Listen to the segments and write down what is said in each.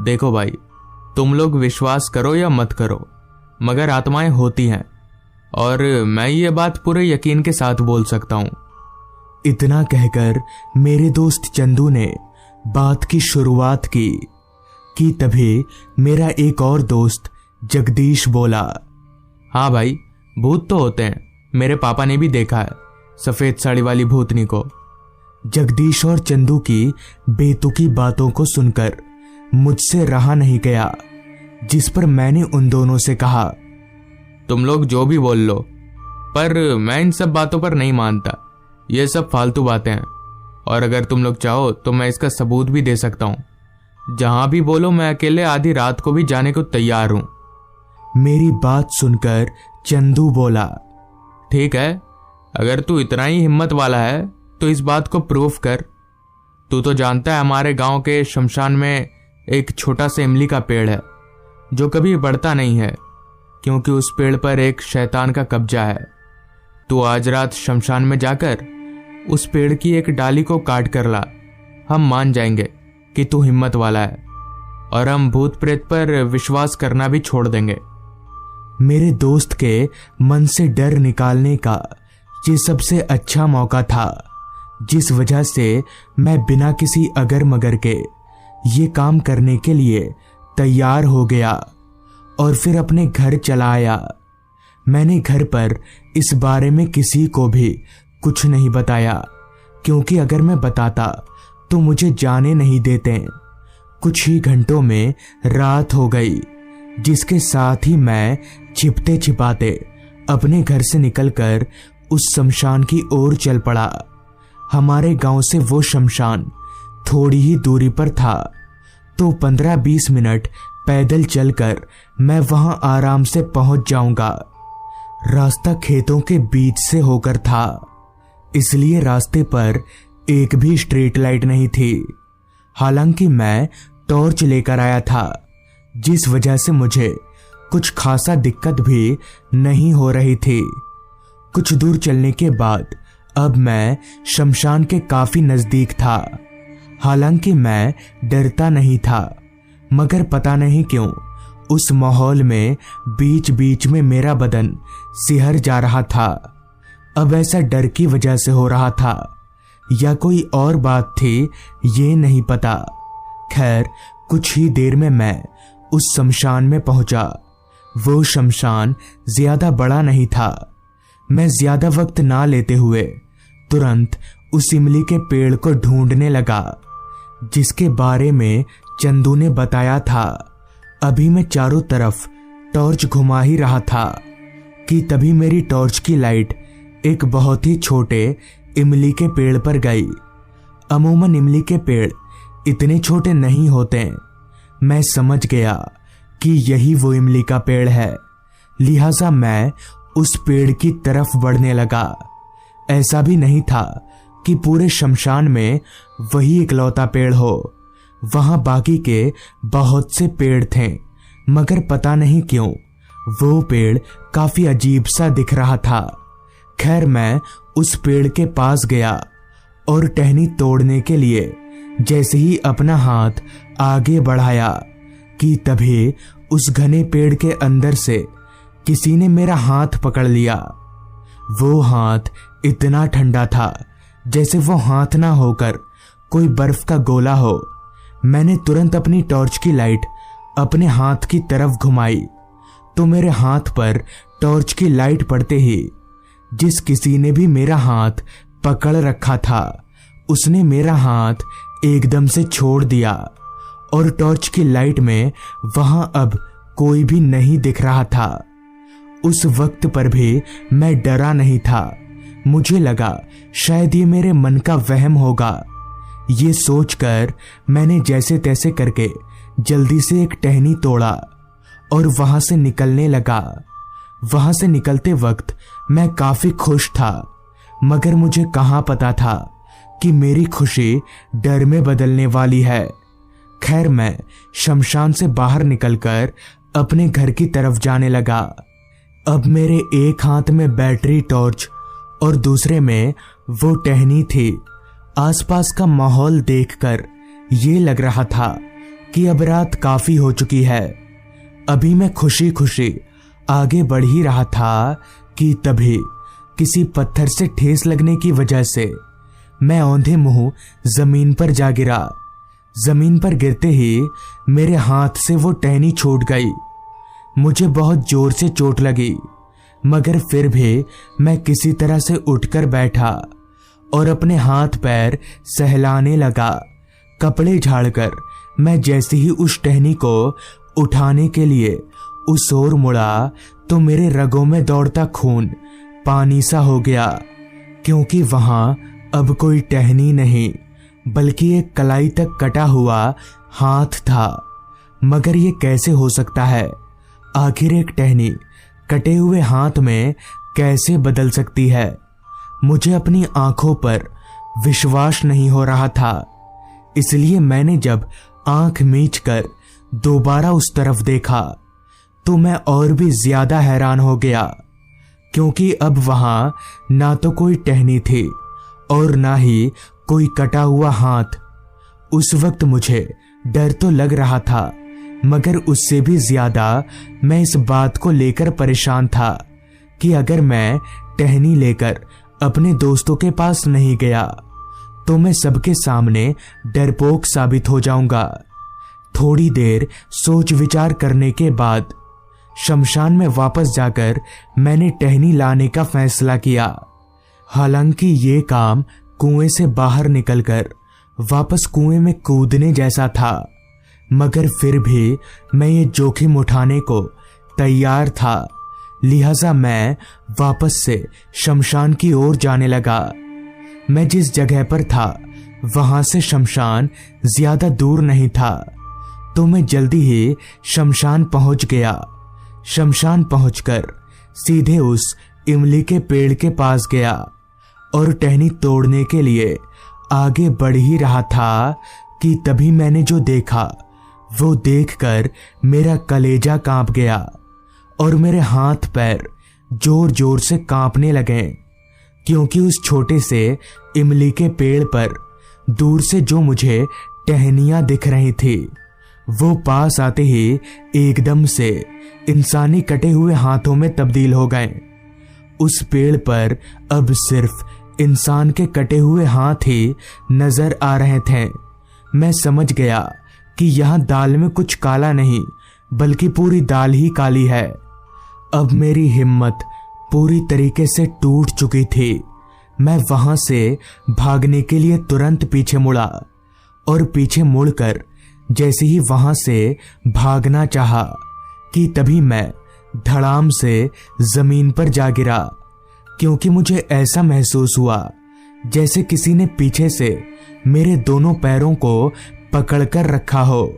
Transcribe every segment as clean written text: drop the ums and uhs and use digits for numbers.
देखो भाई, तुम लोग विश्वास करो या मत करो, मगर आत्माएं होती हैं, और मैं ये बात पूरे यकीन के साथ बोल सकता हूं। इतना कहकर मेरे दोस्त चंदू ने बात की शुरुआत की कि तभी मेरा एक और दोस्त जगदीश बोला, हाँ भाई, भूत तो होते हैं, मेरे पापा ने भी देखा है सफेद साड़ी वाली भूतनी को। जगदीश और चंदू की बेतुकी बातों को सुनकर मुझसे रहा नहीं गया, जिस पर मैंने उन दोनों से कहा, तुम लोग जो भी बोल लो, पर मैं इन सब बातों पर नहीं मानता, ये सब फालतू बातें हैं, और अगर तुम लोग चाहो तो मैं इसका सबूत भी दे सकता हूं। जहां भी बोलो, मैं अकेले आधी रात को भी जाने को तैयार हूं। मेरी बात सुनकर चंदू बोला, ठीक है, अगर तू इतना ही हिम्मत वाला है तो इस बात को प्रूफ कर। तू तो जानता है हमारे गांव के शमशान में एक छोटा सा इमली का पेड़ है जो कभी बढ़ता नहीं है, क्योंकि उस पेड़ पर एक शैतान का कब्जा है। तू आज रात शमशान में जाकर उस पेड़ की एक डाली को काट कर ला, हम मान जाएंगे कि तू हिम्मत वाला है, और हम भूत प्रेत पर विश्वास करना भी छोड़ देंगे। मेरे दोस्त के मन से डर निकालने का ये सबसे अच्छा मौका था, जिस वजह से मैं बिना किसी अगर मगर के ये काम करने के लिए तैयार हो गया और फिर अपने घर चला आया। मैंने घर पर इस बारे में किसी को भी कुछ नहीं बताया, क्योंकि अगर मैं बताता तो मुझे जाने नहीं देते। कुछ ही घंटों में रात हो गई, जिसके साथ ही मैं छिपते छिपाते अपने घर से निकलकर उस शमशान की ओर चल पड़ा। हमारे गांव से वो शमशान थोड़ी ही दूरी पर था, तो 15-20 मिनट पैदल चलकर मैं वहां आराम से पहुंच जाऊंगा। रास्ता खेतों के बीच से होकर था, इसलिए रास्ते पर एक भी स्ट्रीट लाइट नहीं थी। हालांकि मैं टॉर्च लेकर आया था, जिस वजह से मुझे कुछ खासा दिक्कत भी नहीं हो रही थी। कुछ दूर चलने के बाद अब मैं शमशान के काफी नजदीक था। हालांकि मैं डरता नहीं था, मगर पता नहीं क्यों उस माहौल में बीच बीच में मेरा बदन सिहर जा रहा था। अब ऐसा डर की वजह से हो रहा था या कोई और बात थी, ये नहीं पता। खैर, कुछ ही देर में मैं उस शमशान में पहुंचा। वो शमशान ज्यादा बड़ा नहीं था। मैं ज्यादा वक्त ना लेते हुए तुरंत उस इमली के पेड़ को ढूंढने लगा, जिसके बारे में चंदू ने बताया था। अभी मैं चारों तरफ टॉर्च घुमा ही रहा था कि तभी मेरी टॉर्च की लाइट एक बहुत ही छोटे इमली के पेड़ पर गई। अमूमन इमली के पेड़ इतने छोटे नहीं होते। मैं समझ गया कि यही वो इमली का पेड़ है, लिहाजा मैं उस पेड़ की तरफ बढ़ने लगा। ऐसा भी नहीं था कि पूरे शमशान में वही इकलौता पेड़ हो, वहां बाकी के बहुत से पेड़ थे, मगर पता नहीं क्यों वो पेड़ काफी अजीब सा दिख रहा था। खैर, मैं उस पेड़ के पास गया और टहनी तोड़ने के लिए जैसे ही अपना हाथ आगे बढ़ाया कि तभी उस घने पेड़ के अंदर से किसी ने मेरा हाथ पकड़ लिया। वो हाथ इतना ठंडा था जैसे वो हाथ ना होकर कोई बर्फ का गोला हो। मैंने तुरंत अपनी टॉर्च की लाइट अपने हाथ की तरफ घुमाई, तो मेरे हाथ पर टॉर्च की लाइट पड़ते ही जिस किसी ने भी मेरा हाथ पकड़ रखा था, उसने मेरा हाथ एकदम से छोड़ दिया और टॉर्च की लाइट में वहां अब कोई भी नहीं दिख रहा था। उस वक्त पर भी मैं डरा नहीं था। मुझे लगा शायद ये मेरे मन का वहम होगा। ये सोचकर मैंने जैसे तैसे करके जल्दी से एक टहनी तोड़ा और वहां से निकलने लगा। वहां से निकलते वक्त मैं काफी खुश था, मगर मुझे कहां पता था कि मेरी खुशी डर में बदलने वाली है। खैर, मैं शमशान से बाहर निकलकर अपने घर की तरफ जाने लगा। अब मेरे एक हाथ में बैटरी टॉर्च और दूसरे में वो टहनी थी। आसपास का माहौल देखकर ये लग रहा था कि अब रात काफी हो चुकी है। अभी मैं खुशी खुशी आगे बढ़ ही रहा था कि तभी किसी पत्थर से ठेस लगने की वजह से मैं औंधे मुंह जमीन पर जा गिरा। जमीन पर गिरते ही मेरे हाथ से वो टहनी छूट गई। मुझे बहुत जोर से चोट लगी, मगर फिर भी मैं किसी तरह से उठकर बैठा और अपने हाथ पैर सहलाने लगा। कपड़े झाड़कर मैं जैसे ही उस टहनी को उठाने के लिए उस ओर मुड़ा तो मेरे रगों में दौड़ता खून पानी सा हो गया, क्योंकि वहां अब कोई टहनी नहीं बल्कि एक कलाई तक कटा हुआ हाथ था। मगर ये कैसे हो सकता है? आखिर एक टहनी कटे हुए हाथ में कैसे बदल सकती है? मुझे अपनी आंखों पर विश्वास नहीं हो रहा था। इसलिए मैंने जब आंख मीचकर दोबारा उस तरफ देखा तो मैं और भी ज्यादा हैरान हो गया, क्योंकि अब वहां ना तो कोई टहनी थी और ना ही कोई कटा हुआ हाथ। उस वक्त मुझे डर तो लग रहा था, मगर उससे भी ज्यादा मैं इस बात को लेकर परेशान था कि अगर मैं टहनी लेकर अपने दोस्तों के पास नहीं गया तो मैं सबके सामने डरपोक साबित हो जाऊंगा। थोड़ी देर सोच विचार करने के बाद शमशान में वापस जाकर मैंने टहनी लाने का फैसला किया। हालांकि ये काम कुएं से बाहर निकलकर वापस कुएं में कूदने जैसा था, मगर फिर भी मैं ये जोखिम उठाने को तैयार था। लिहाजा मैं वापस से शमशान की ओर जाने लगा। मैं जिस जगह पर था वहां से शमशान ज्यादा दूर नहीं था, तो मैं जल्दी ही शमशान पहुंच गया। शमशान पहुंचकर सीधे उस इमली के पेड़ के पास गया और टहनी तोड़ने के लिए आगे बढ़ ही रहा था कि तभी मैंने जो देखा वो देखकर मेरा कलेजा कांप गया और मेरे हाथ पैर जोर जोर से कांपने लगे, क्योंकि उस छोटे से इमली के पेड़ पर दूर से जो मुझे टहनियां दिख रही थी वो पास आते ही एकदम से इंसानी कटे हुए हाथों में तब्दील हो गए। उस पेड़ पर अब सिर्फ इंसान के कटे हुए हाथ ही नजर आ रहे थे। मैं समझ गया कि यहां दाल में कुछ काला नहीं बल्कि पूरी दाल ही काली है। अब मेरी हिम्मत पूरी तरीके से टूट चुकी थी। मैं वहां से भागने के लिए तुरंत पीछे मुड़ा और पीछे मुड़कर जैसे ही वहां से भागना चाहा कि तभी मैं धड़ाम से जमीन पर जा गिरा, क्योंकि मुझे ऐसा महसूस हुआ जैसे किसी ने पीछे से मेरे दोनों पैरों को पकड़कर रखा हो।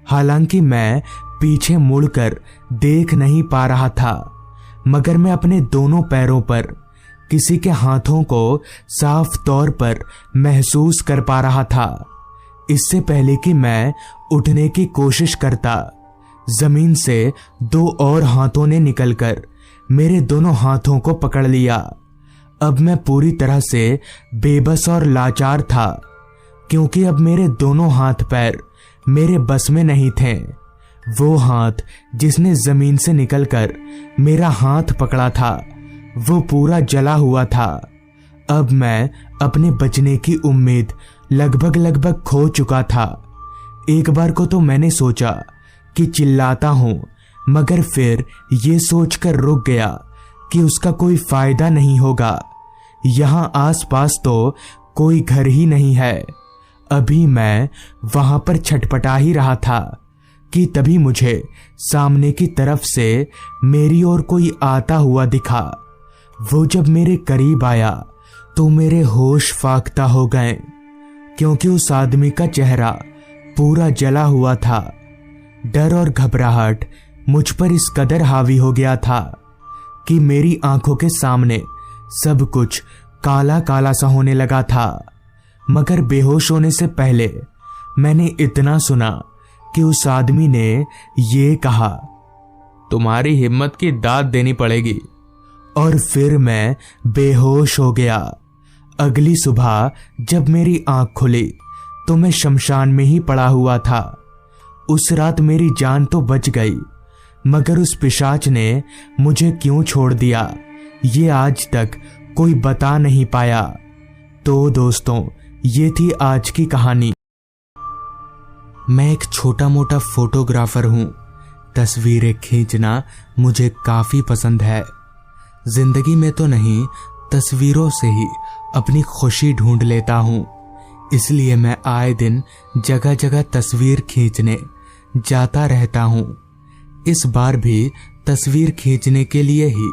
हालांकि मैं पीछे मुड़कर देख नहीं पा रहा था, मगर मैं अपने दोनों पैरों पर किसी के हाथों को साफ तौर पर महसूस कर पा रहा था। इससे पहले कि मैं उठने की कोशिश करता, जमीन से दो और हाथों ने निकलकर मेरे दोनों हाथों को पकड़ लिया। अब मैं पूरी तरह से बेबस और लाचार था, क्योंकि अब मेरे दोनों हाथ पैर मेरे बस में नहीं थे। वो हाथ जिसने जमीन से निकलकर मेरा हाथ पकड़ा था वो पूरा जला हुआ था। अब मैं अपने बचने की उम्मीद लगभग खो चुका था। एक बार को तो मैंने सोचा कि चिल्लाता हूं, मगर फिर ये सोचकर रुक गया कि उसका कोई फायदा नहीं होगा। यहां आसपास तो कोई घर ही नहीं है। अभी मैं वहां पर छटपटा ही रहा था कि तभी मुझे सामने की तरफ से मेरी ओर कोई आता हुआ दिखा। वो जब मेरे करीब आया तो मेरे होश फाख्ता हो गए, क्योंकि उस आदमी का चेहरा पूरा जला हुआ था। डर और घबराहट मुझ पर इस कदर हावी हो गया था कि मेरी आंखों के सामने सब कुछ काला काला सा होने लगा था। मगर बेहोश होने से पहले मैंने इतना सुना कि उस आदमी ने ये कहा, तुम्हारी हिम्मत की दाद देनी पड़ेगी। और फिर मैं बेहोश हो गया। अगली सुबह जब मेरी आंख खुली तो मैं शमशान में ही पड़ा हुआ था उस रात मेरी जान तो बच गई, मगर उस पिशाच ने मुझे क्यों छोड़ दिया ये आज तक कोई बता नहीं पाया। तो दोस्तों, ये थी आज की कहानी। मैं एक छोटा मोटा फोटोग्राफर हूं। तस्वीरें खींचना मुझे काफी पसंद है। जिंदगी में तो नहीं, तस्वीरों से ही अपनी खुशी ढूंढ लेता हूं। इसलिए मैं आए दिन जगह जगह तस्वीर खींचने जाता रहता हूं। इस बार भी तस्वीर खींचने के लिए ही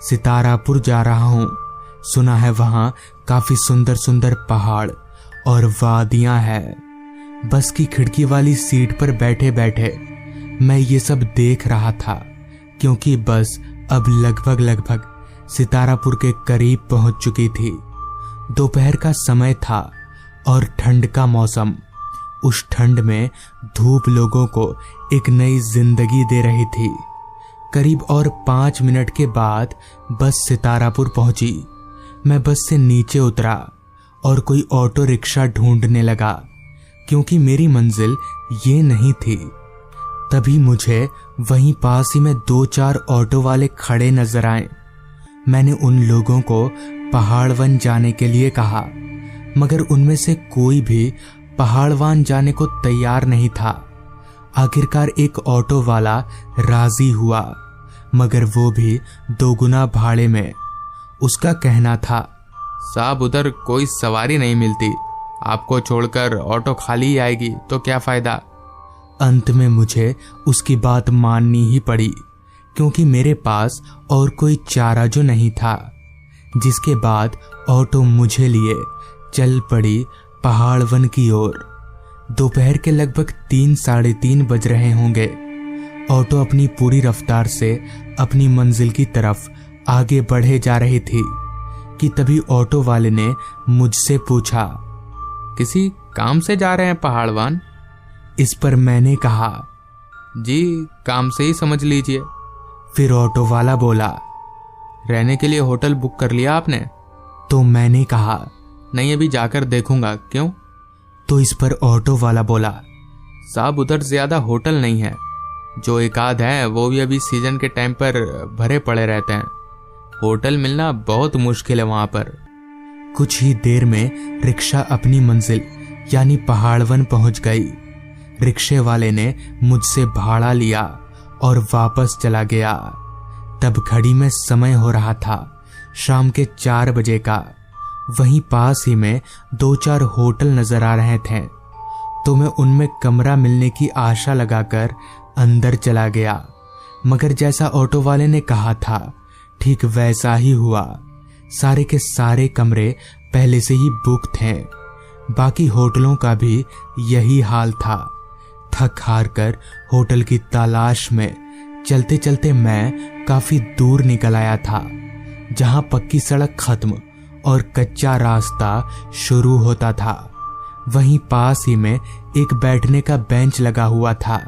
सितारापुर जा रहा हूं। सुना है वहां काफी सुंदर सुंदर पहाड़ और वादियां हैं। बस की खिड़की वाली सीट पर बैठे बैठे मैं ये सब देख रहा था, क्योंकि बस अब लगभग सितारापुर के करीब पहुंच चुकी थी। दोपहर का समय था और ठंड का मौसम। उस ठंड में धूप लोगों को एक नई जिंदगी दे रही थी। करीब और 5 मिनट के बाद बस सितारापुर पहुंची। मैं बस से नीचे उतरा और कोई ऑटो रिक्शा ढूंढने लगा, क्योंकि मेरी मंजिल ये नहीं थी। तभी मुझे वहीं पास ही में 2-4 ऑटो वाले खड़े नजर आए। मैंने उन लोगों को पहाड़वन जाने के लिए कहा, मगर उनमें से कोई भी पहाड़वान जाने को तैयार नहीं था। आखिरकार एक ऑटो वाला राजी हुआ, मगर वो भी 2 गुना भाड़े में। उसका कहना था, साहब उधर कोई सवारी नहीं मिलती, आपको छोड़कर ऑटो खाली ही आएगी तो क्या फायदा। अंत में मुझे उसकी बात माननी ही पड़ी, क्योंकि मेरे पास और कोई चारा जो नहीं था। जिसके बाद ऑटो मुझे लिए चल पड़ी पहाड़वन की ओर। दोपहर के लगभग 3-3:30 बज रहे होंगे। ऑटो अपनी पूरी रफ्तार से अपनी मंजिल की तरफ आगे बढ़े जा रही थी कि तभी ऑटो वाले ने मुझसे पूछा, किसी काम से जा रहे हैं पहाड़वान? इस पर मैंने कहा, जी काम से ही समझ लीजिए। फिर ऑटो वाला बोला, रहने के लिए होटल बुक कर लिया आपने? तो मैंने कहा, नहीं अभी जाकर देखूंगा। क्यों? तो इस पर ऑटो वाला बोला, साहब उधर ज्यादा होटल नहीं है, जो एक आध है वो भी अभी सीजन के टाइम पर भरे पड़े रहते हैं। होटल मिलना बहुत मुश्किल है वहां पर। कुछ ही देर में रिक्शा अपनी मंजिल यानी पहाड़वन पहुंच गई। रिक्शे वाले ने मुझसे भाड़ा लिया और वापस चला गया। तब घड़ी में समय हो रहा था शाम के 4 बजे का। वहीं पास ही में 2-4 होटल नजर आ रहे थे, तो मैं उनमें कमरा मिलने की आशा लगाकर अंदर चला गया। मगर जैसा ऑटो वाले ने कहा था ठीक वैसा ही हुआ। सारे के सारे कमरे पहले से ही बुक थे। बाकी होटलों का भी यही हाल था। थक हार कर होटल की तलाश में चलते चलते मैं काफी दूर निकल आया था, जहां पक्की सड़क खत्म और कच्चा रास्ता शुरू होता था। वहीं पास ही में एक बैठने का बेंच लगा हुआ था,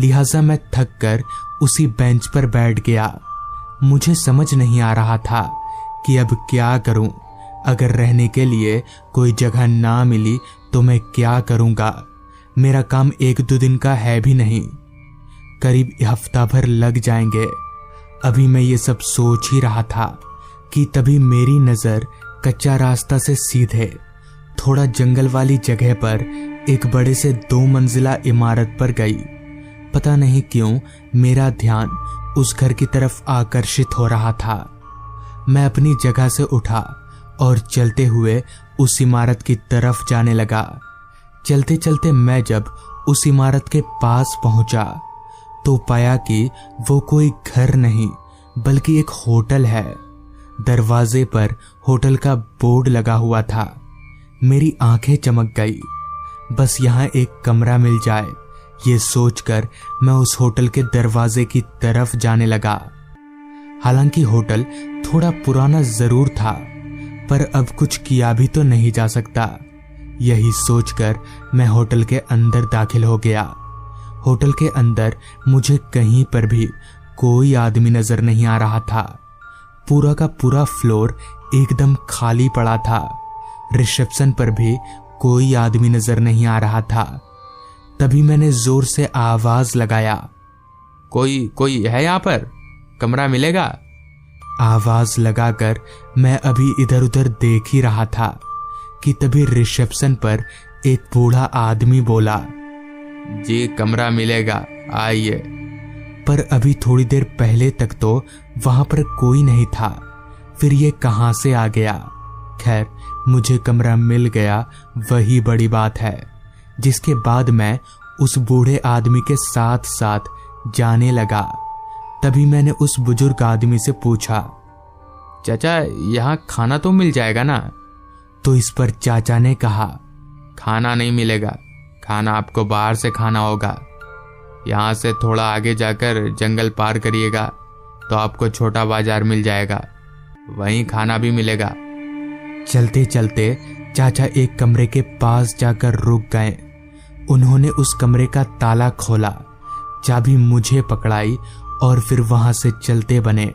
लिहाजा मैं थक कर उसी बेंच पर बैठ गया। मुझे समझ नहीं आ रहा था कि अब क्या करूं। अगर रहने के लिए कोई जगह ना मिली तो मैं क्या करूंगा। मेरा काम 1-2 दिन का है भी नहीं, करीब हफ्ता भर लग जाएंगे। अभी मैं ये सब सोच ही रहा था कि तभी मेरी नजर कच्चा रास्ता से सीधे थोड़ा जंगल वाली जगह पर एक बड़े से 2 मंजिला इमारत पर गई। पता नहीं क्यों मेरा ध्यान उस घर की तरफ आकर्षित हो रहा था। मैं अपनी जगह से उठा और चलते हुए उस इमारत की तरफ जाने लगा। चलते चलते मैं जब उस इमारत के पास पहुंचा तो पाया कि वो कोई घर नहीं बल्कि एक होटल है। दरवाजे पर होटल का बोर्ड लगा हुआ था। मेरी आंखें चमक गई। बस यहाँ एक कमरा मिल जाए, ये सोचकर मैं उस होटल के दरवाजे की तरफ जाने लगा। हालांकि होटल थोड़ा पुराना जरूर था, पर अब कुछ किया भी तो नहीं जा सकता। यही सोचकर मैं होटल के अंदर दाखिल हो गया। होटल के अंदर मुझे कहीं पर भी कोई आदमी नजर नहीं आ रहा था। पूरा का पूरा फ्लोर एकदम खाली पड़ा था। रिसेप्शन पर भी कोई आदमी नजर नहीं आ रहा था। तभी मैंने जोर से आवाज लगाया, कोई है यहाँ पर? कमरा मिलेगा? आवाज लगाकर मैं अभी इधर उधर देख ही रहा था कि तभी रिसेप्शन पर एक बूढ़ा आदमी बोला, जी कमरा मिलेगा, आइए। पर अभी थोड़ी देर पहले तक तो वहां पर कोई नहीं था, फिर ये कहां से आ गया? खैर, मुझे कमरा मिल गया, वही बड़ी बात है। जिसके बाद मैं उस बूढ़े आदमी के साथ साथ जाने लगा। तभी मैंने उस बुजुर्ग आदमी से पूछा, चाचा यहाँ खाना तो मिल जाएगा ना? तो इस पर चाचा ने कहा, खाना नहीं मिलेगा, खाना आपको बाहर से खाना होगा। यहाँ से थोड़ा आगे जाकर जंगल पार करिएगा तो आपको छोटा बाजार मिल जाएगा, वहीं खाना भी मिलेगा। चलते चलते चाचा एक कमरे के पास जाकर रुक गए। उन्होंने उस कमरे का ताला खोला, चाबी मुझे पकड़ाई और फिर वहां से चलते बने।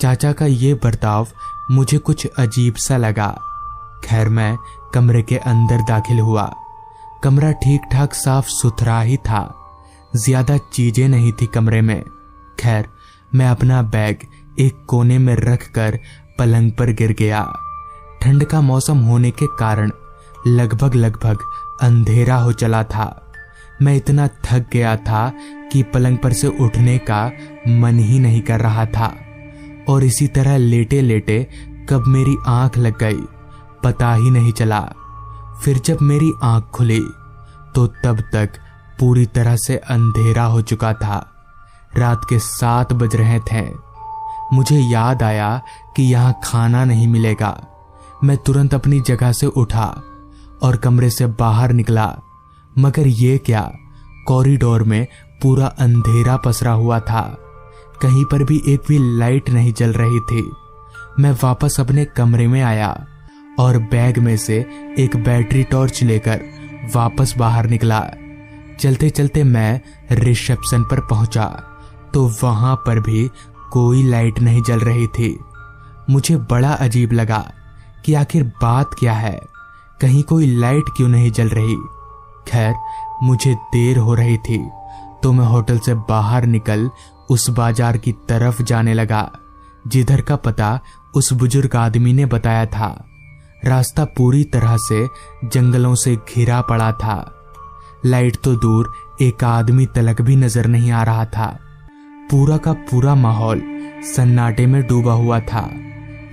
चाचा का ये बर्ताव मुझे कुछ अजीब सा लगा। खैर, मैं कमरे के अंदर दाखिल हुआ। कमरा ठीक ठाक साफ सुथरा ही था, ज्यादा चीजें नहीं थी कमरे में। खैर, मैं अपना बैग एक कोने में रखकर पलंग पर गिर गया। ठंड का मौसम होने के कारण लगभग अंधेरा हो चला था। मैं इतना थक गया था कि पलंग पर से उठने का मन ही नहीं कर रहा था, और इसी तरह लेटे लेटे कब मेरी आंख लग गई पता ही नहीं चला। फिर जब मेरी आंख खुली तो तब तक पूरी तरह से अंधेरा हो चुका था। रात के 7 बज रहे थे। मुझे याद आया कि यहाँ खाना नहीं मिलेगा। मैं तुरंत अपनी जगह से उठा और कमरे से बाहर निकला, मगर ये क्या, कॉरिडोर में पूरा अंधेरा पसरा हुआ था। कहीं पर भी एक भी लाइट नहीं जल रही थी। मैं वापस अपने कमरे में आया और बैग में से एक बैटरी टॉर्च लेकर वापस बाहर निकला। चलते चलते मैं रिसेप्शन पर पहुंचा तो वहां पर भी कोई लाइट नहीं जल रही थी। मुझे बड़ा अजीब लगा कि आखिर बात क्या है, कहीं कोई लाइट क्यों नहीं जल रही। खैर, मुझे देर हो रही थी तो मैं होटल से बाहर निकल उस बाजार की तरफ जाने लगा जिधर का पता उस बुजुर्ग आदमी ने बताया था। रास्ता पूरी तरह से जंगलों से घिरा पड़ा था। लाइट तो दूर, एक आदमी तलक भी नजर नहीं आ रहा था। पूरा का पूरा माहौल सन्नाटे में डूबा हुआ था।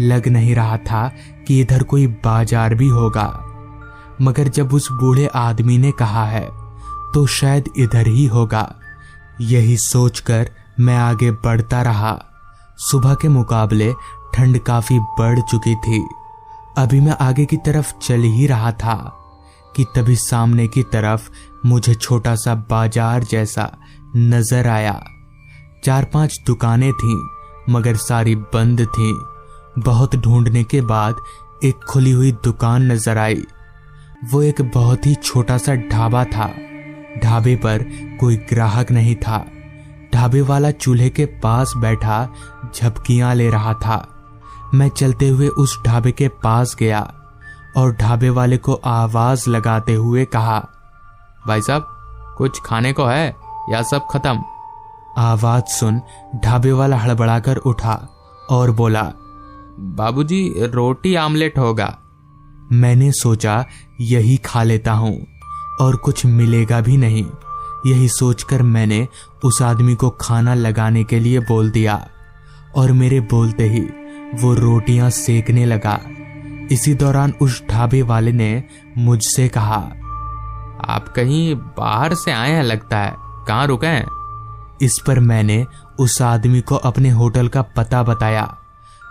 लग नहीं रहा था कि इधर कोई बाजार भी होगा, मगर जब उस बूढ़े आदमी ने कहा है तो शायद इधर ही होगा। यही सोचकर मैं आगे बढ़ता रहा। सुबह के मुकाबले ठंड काफी बढ़ चुकी थी। अभी मैं आगे की तरफ चल ही रहा था कि तभी सामने की तरफ मुझे छोटा सा बाजार जैसा नजर आया। 4-5 दुकानें थीं, मगर सारी बंद थीं। बहुत ढूंढने के बाद एक खुली हुई दुकान नजर आई। वो एक बहुत ही छोटा सा ढाबा था। ढाबे पर कोई ग्राहक नहीं था। ढाबे वाला चूल्हे के पास बैठा झपकियां ले रहा था। मैं चलते हुए उस ढाबे के पास गया और ढाबे वाले को आवाज लगाते हुए कहा, भाई साहब, कुछ खाने को है या सब खत्म? आवाज सुन ढाबे वाला हड़बड़ाकर उठा और बोला, बाबूजी, रोटी आमलेट होगा। मैंने सोचा यही खा लेता हूं और कुछ मिलेगा भी नहीं। यही सोचकर मैंने उस आदमी को खाना लगाने के लिए बोल दिया और मेरे बोलते ही वो रोटियां सेकने लगा। इसी दौरान उस ढाबे वाले ने मुझसे कहा, आप कहीं बाहर से आए हैं लगता है, कहाँ रुके हैं? इस पर मैंने उस आदमी को अपने होटल का पता बताया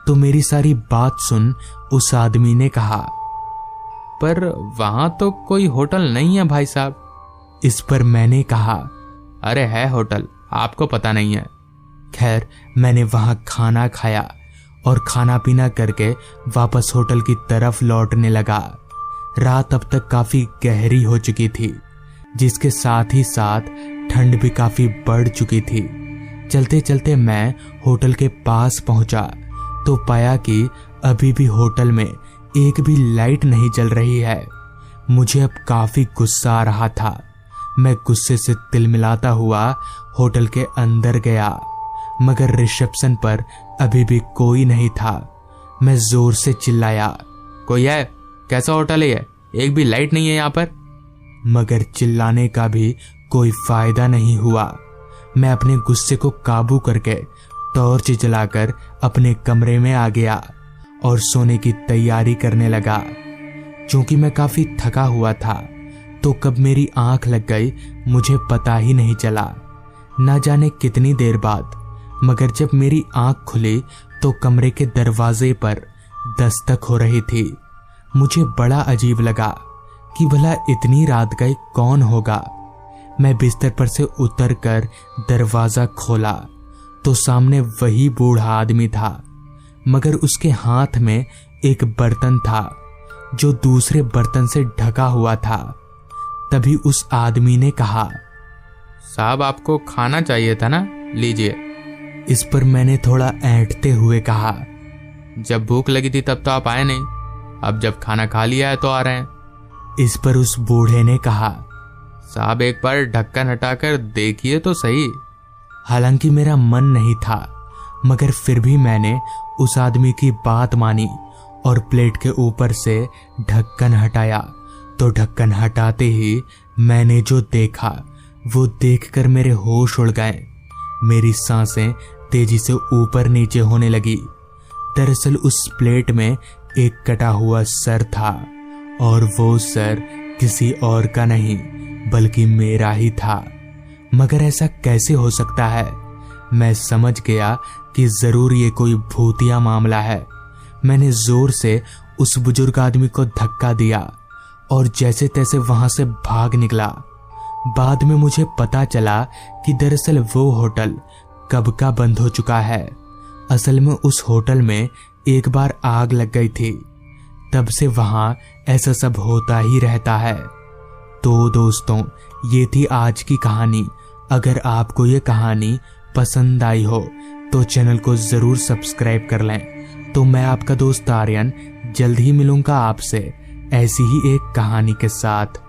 तो मेरी सारी बात सुन उस आदमी ने कहा, पर वहां तो कोई होटल नहीं है भाई साहब। इस पर मैंने कहा, अरे है होटल, आपको पता नहीं है। खैर, मैंने वहां खाना खाया और खाना पीना करके वापस होटल की तरफ लौटने लगा। रात अब तक काफी गहरी हो चुकी थी, जिसके साथ ही साथ ठंड भी काफी बढ़ चुकी थी। चलते चलते मैं होटल के पास पहुंचा तो पाया कि अभी भी होटल में एक भी लाइट नहीं जल रही है। मुझे अब काफी गुस्सा आ रहा था। मैं गुस्से से तिलमिलाता हुआ होटल के अंदर गया, मगर रिसेप्शन पर अभी भी कोई नहीं था। मैं जोर से चिल्लाया, कोई है? कैसा होटल है ये? एक भी लाइट नहीं है यहाँ पर। मगर चिल्लाने का भी कोई फायदा नहीं हुआ। मैं अपने गुस्से को काबू करके टॉर्च जलाकर अपने कमरे में आ गया और सोने की तैयारी करने लगा। क्योंकि मैं काफी थका हुआ था, तो कब मेरी आंख लग गई मुझे पता ही नहीं चला। ना जाने कितनी देर बाद, मगर जब मेरी आंख खुली तो कमरे के दरवाजे पर दस्तक हो रही थी। मुझे बड़ा अजीब लगा कि भला इतनी रात गए कौन होगा। मैं बिस्तर पर से उतरकर दरवाजा खोला तो सामने वही बूढ़ा आदमी था, मगर उसके हाथ में एक बर्तन था जो दूसरे बर्तन से ढका हुआ था। तभी उस आदमी ने कहा, साहब आपको खाना चाहिए था ना, लीजिए। इस पर मैंने थोड़ा ऐंठते हुए कहा, जब भूख लगी थी तब तो आप आए नहीं, अब जब खाना खा लिया है तो आ रहे हैं। इस पर उस बूढ़े ने कहा, साहब एक बार ढक्कन हटाकर देखिए तो सही। हालांकि मेरा मन नहीं था, मगर फिर भी मैंने उस आदमी की बात मानी और प्लेट के ऊपर से ढक्कन हटाया। तो ढक्कन हटाते ही मैंने जो देखा वो देखकर मेरे होश उड़ गए। मेरी सांसें तेजी से ऊपर नीचे होने लगी। दरअसल उस प्लेट में एक कटा हुआ सर था, और वो सर किसी और का नहीं बल्कि मेरा ही था। मगर ऐसा कैसे हो सकता है? मैं समझ गया कि जरूर ये कोई भूतिया मामला है। मैंने जोर से उस बुजुर्ग आदमी को धक्का दिया और जैसे तैसे वहां से भाग निकला। बाद में मुझे पता चला कि दरअसल वो होटल कब का बंद हो चुका है। असल में उस होटल में एक बार आग लग गई थी, तब से वहां ऐसा सब होता ही रहता है। तो दोस्तों, ये थी आज की कहानी। अगर आपको ये कहानी पसंद आई हो तो चैनल को जरूर सब्सक्राइब कर लें। तो मैं आपका दोस्त आर्यन जल्द ही मिलूंगा आपसे ऐसी ही एक कहानी के साथ।